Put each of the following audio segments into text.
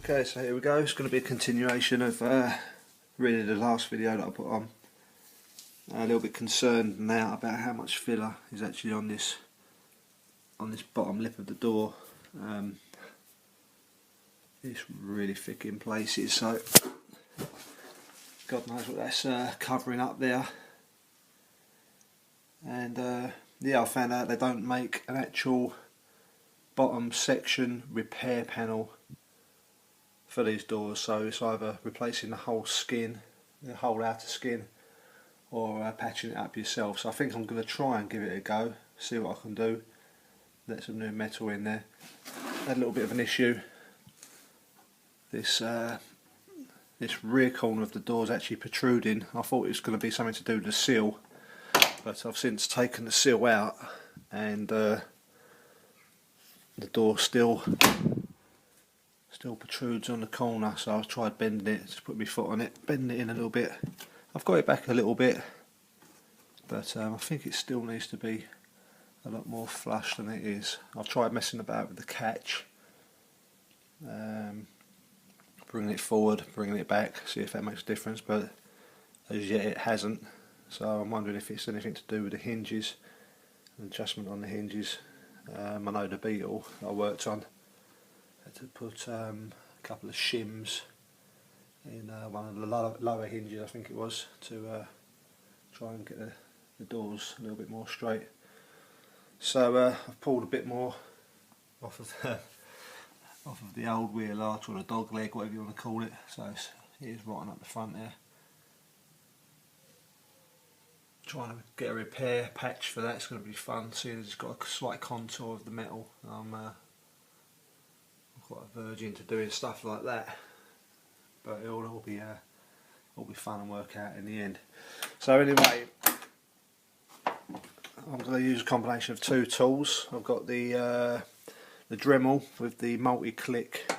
Okay, so here we go. It's going to be a continuation of really the last video that I put on. A little bit concerned now about how much filler is actually on this bottom lip of the door. It's really thick in places, so God knows what that's covering up there. And yeah, I found out they don't make an actual bottom section repair panel for these doors, so it's either replacing the whole skin, the whole outer skin, or patching it up yourself. So I think I'm going to try and give it a go, see what I can do. Let some new metal in there. Had a little bit of an issue. This rear corner of the door is actually protruding. I thought it was going to be something to do with the seal, but I've since taken the seal out, and the door still protrudes on the corner. So I've tried bending it, just put my foot on it, bending it in a little bit. I've got it back a little bit, but I think it still needs to be a lot more flush than it is. I've tried messing about with the catch, bringing it forward, bringing it back, see if that makes a difference, but as yet it hasn't. So I'm wondering if it's anything to do with the hinges, an adjustment on the hinges. I know the Beetle I worked on had to put a couple of shims in one of the lower hinges, I think it was, to try and get the doors a little bit more straight. So I've pulled a bit more off of the old wheel arch, or the dog leg, whatever you want to call it. So it is right up the front there. Trying to get a repair patch for that. It's going to be fun, seeing as it's got a slight contour of the metal. I'm quite a virgin to doing stuff like that, but it'll all be fun and work out in the end. So anyway, I'm going to use a combination of two tools. I've got the Dremel with the multi-click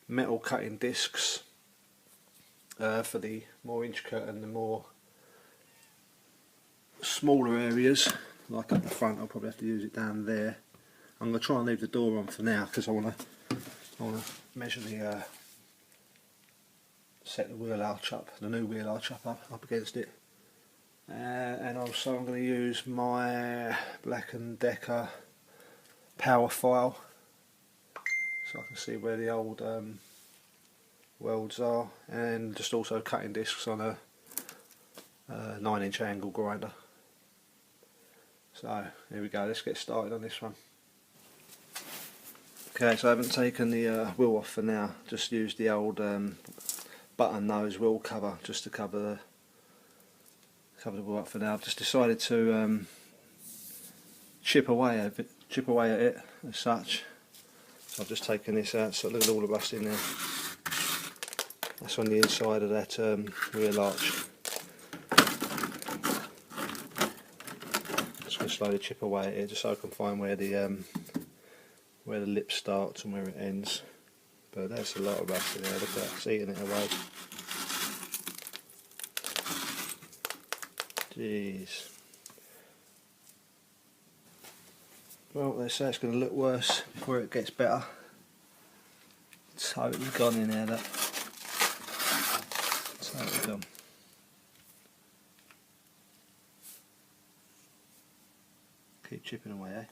metal cutting discs for the more intricate and the more smaller areas, like up the front. I'll probably have to use it down there. I'm going to try and leave the door on for now, because I want to measure the set the wheel arch up, the new wheel arch up against it. And also I'm going to use my Black & Decker power file, so I can see where the old welds are, and just also cutting discs on a 9-inch angle grinder. So here we go, let's get started on this one. Okay, so I haven't taken the wheel off for now, just used the old button nose wheel cover just to cover the wheel up for now. I've just decided to chip away at it as such. So I've just taken this out, so look at all the rust in there. That's on the inside of that wheel arch. Just going to slowly chip away at it, just so I can find where the lip starts and where it ends. But that's a lot of rust in there. Look at that, it's eating it away. Jeez. Well, they say it's going to look worse before it gets better. It's totally gone in there, that. Totally gone. Keep chipping away, eh?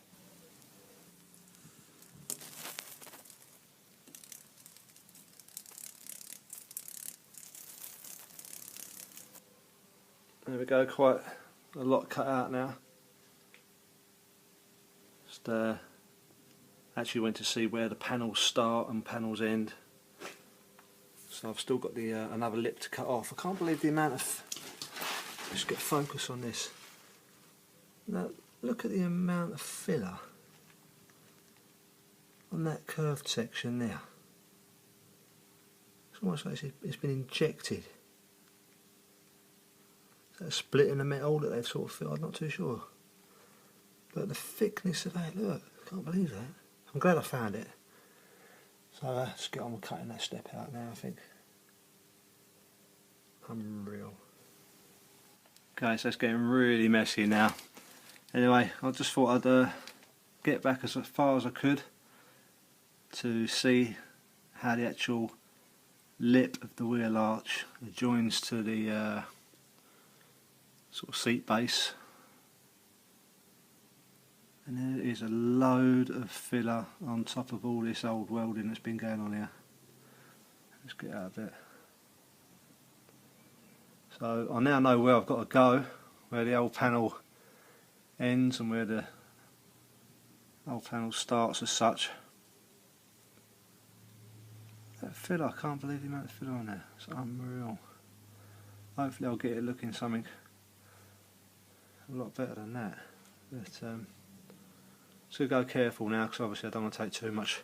There we go, quite a lot cut out now. Just actually went to see where the panels start and panels end. So I've still got the another lip to cut off. I can't believe the amount of... Just get focus on this. Now, look at the amount of filler on that curved section there. It's almost like it's been injected. A split in the metal that they've sort of filled, I'm not too sure. But the thickness of that, look, I can't believe that. I'm glad I found it. So let's get on with cutting that step out now, I think. Unreal. Okay, so it's getting really messy now. Anyway, I just thought I'd get back as far as I could to see how the actual lip of the wheel arch joins to the sort of seat base. And there is a load of filler on top of all this old welding that's been going on here. Let's get out of it. So I now know where I've got to go, where the old panel ends and where the old panel starts as such. That filler, I can't believe the amount of filler on there. It's unreal. Hopefully I'll get it looking something a lot better than that. But so go careful now, because obviously I don't want to take too much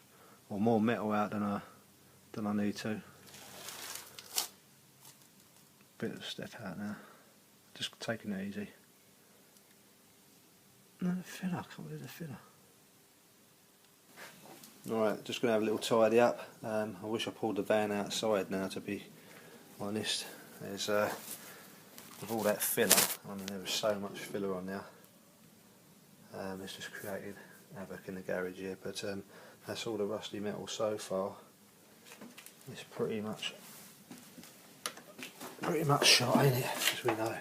or more metal out than I need to. Bit of a step out now. Just taking it easy. No, the filler, I can't believe the filler. Alright, just going to have a little tidy up. I wish I pulled the van outside now, to be honest. There's with all that filler, I mean there was so much filler on there. It's just created havoc in the garage here, but that's all the rusty metal so far. It's pretty much shot, ain't it, as we know.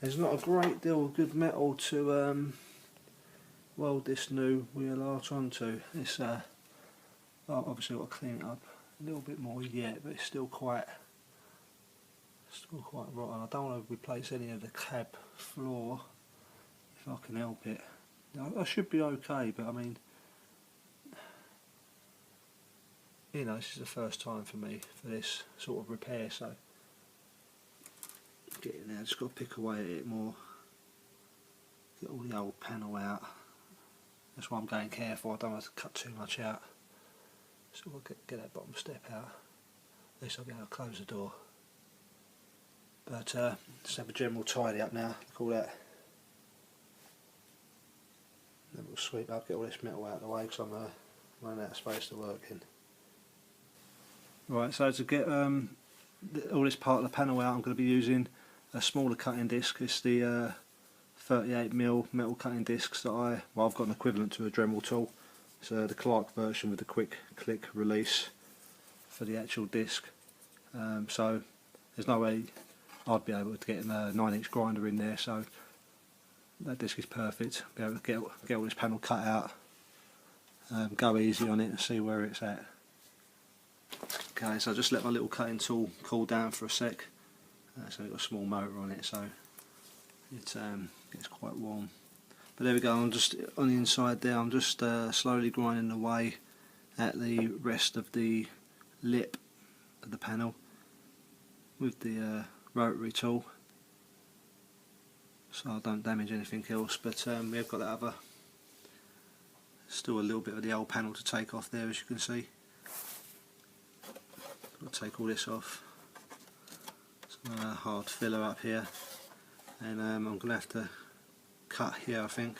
There's not a great deal of good metal to weld this new wheel arch onto. It's obviously got to clean it up a little bit more yet, but it's still quite rotten. I don't want to replace any of the cab floor if I can help it. I should be okay, but I mean, you know, this is the first time for me for this sort of repair, so get in there, just got to pick away at it more, get all the old panel out. That's why I'm going careful, I don't want to cut too much out. So we'll get that bottom step out, at least I'll be able to close the door. But just have a general tidy up now, call that. Then we'll sweep up, get all this metal out of the way, because I'm running out of space to work in. Right, so to get all this part of the panel out, I'm going to be using a smaller cutting disc. It's the 38mm metal cutting discs that I've got an equivalent to a Dremel tool. It's the Clark version with the quick click release for the actual disc. So there's no way I'd be able to get a 9-inch grinder in there, so that disc is perfect. Be able to get all this panel cut out, go easy on it and see where it's at. Okay, so I just let my little cutting tool cool down for a sec. So it's got a small motor on it, so it gets quite warm. But there we go, I'm just on the inside there, I'm just slowly grinding away at the rest of the lip of the panel with the rotary tool, so I don't damage anything else. But we have got that other, still a little bit of the old panel to take off there, as you can see. Got to take all this off. Some hard filler up here, and I'm going to have to cut here, I think.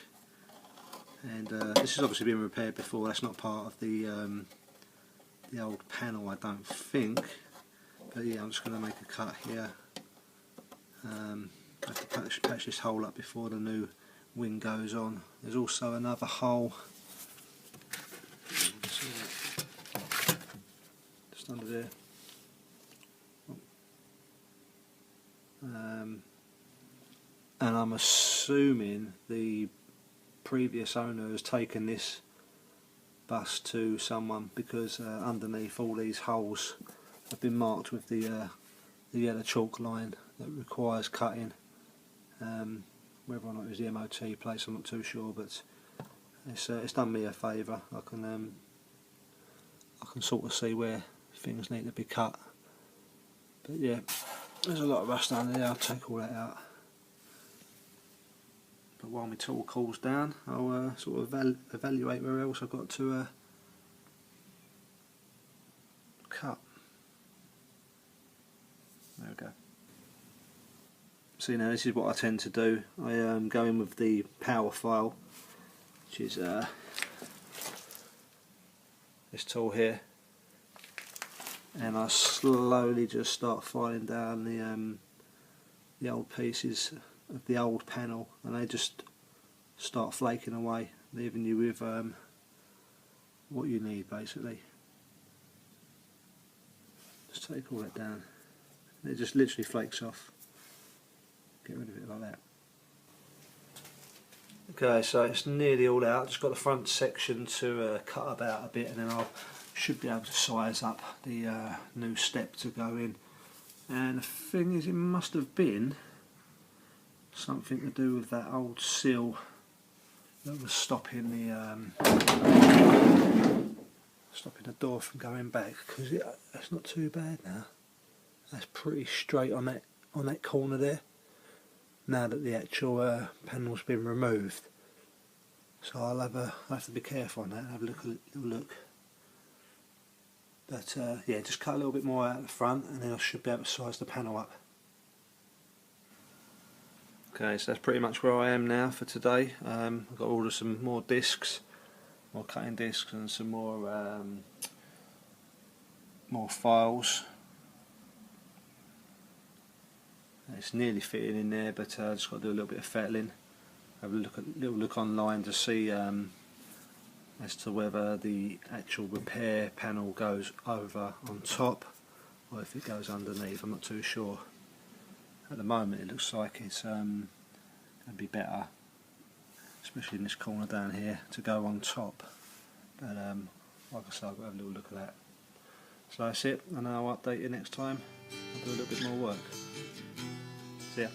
And this has obviously been repaired before. That's not part of the old panel, I don't think. But yeah, I'm just going to make a cut here. I have to patch this hole up before the new wing goes on. There's also another hole just under there. And I'm assuming the previous owner has taken this bus to someone, because underneath all these holes have been marked with the yellow chalk line that requires cutting. Whether or not it was the MOT place, I'm not too sure, but it's done me a favour. I can sort of see where things need to be cut. But yeah, there's a lot of rust down there. I'll take all that out. But while my tool cools down, I'll sort of evaluate where else I've got to cut. There we go. See, now this is what I tend to do. I go in with the power file, which is this tool here, and I slowly just start filing down the old pieces of the old panel, and they just start flaking away, leaving you with what you need, basically. Just take all that down. It just literally flakes off. Get rid of it like that. Okay, so it's nearly all out. Just got the front section to cut about a bit, and then I should be able to size up the new step to go in. And the thing is, it must have been something to do with that old sill that was stopping the door from going back, because it's not too bad now. That's pretty straight on that corner there, now that the actual panel's been removed. So I'll have to be careful on that and have a little look. But yeah, just cut a little bit more out the front, and then I should be able to size the panel up. Okay, so that's pretty much where I am now for today. I've got to order some more discs, more cutting discs, and some more files. It's nearly fitting in there, but I just got to do a little bit of fettling. Have a little look online to see as to whether the actual repair panel goes over on top or if it goes underneath. I'm not too sure. At the moment it looks like it's going to be better, especially in this corner down here, to go on top. But like I said, I've got to have a little look at that. So that's it, and I'll update you next time. I'll do a little bit more work. See ya.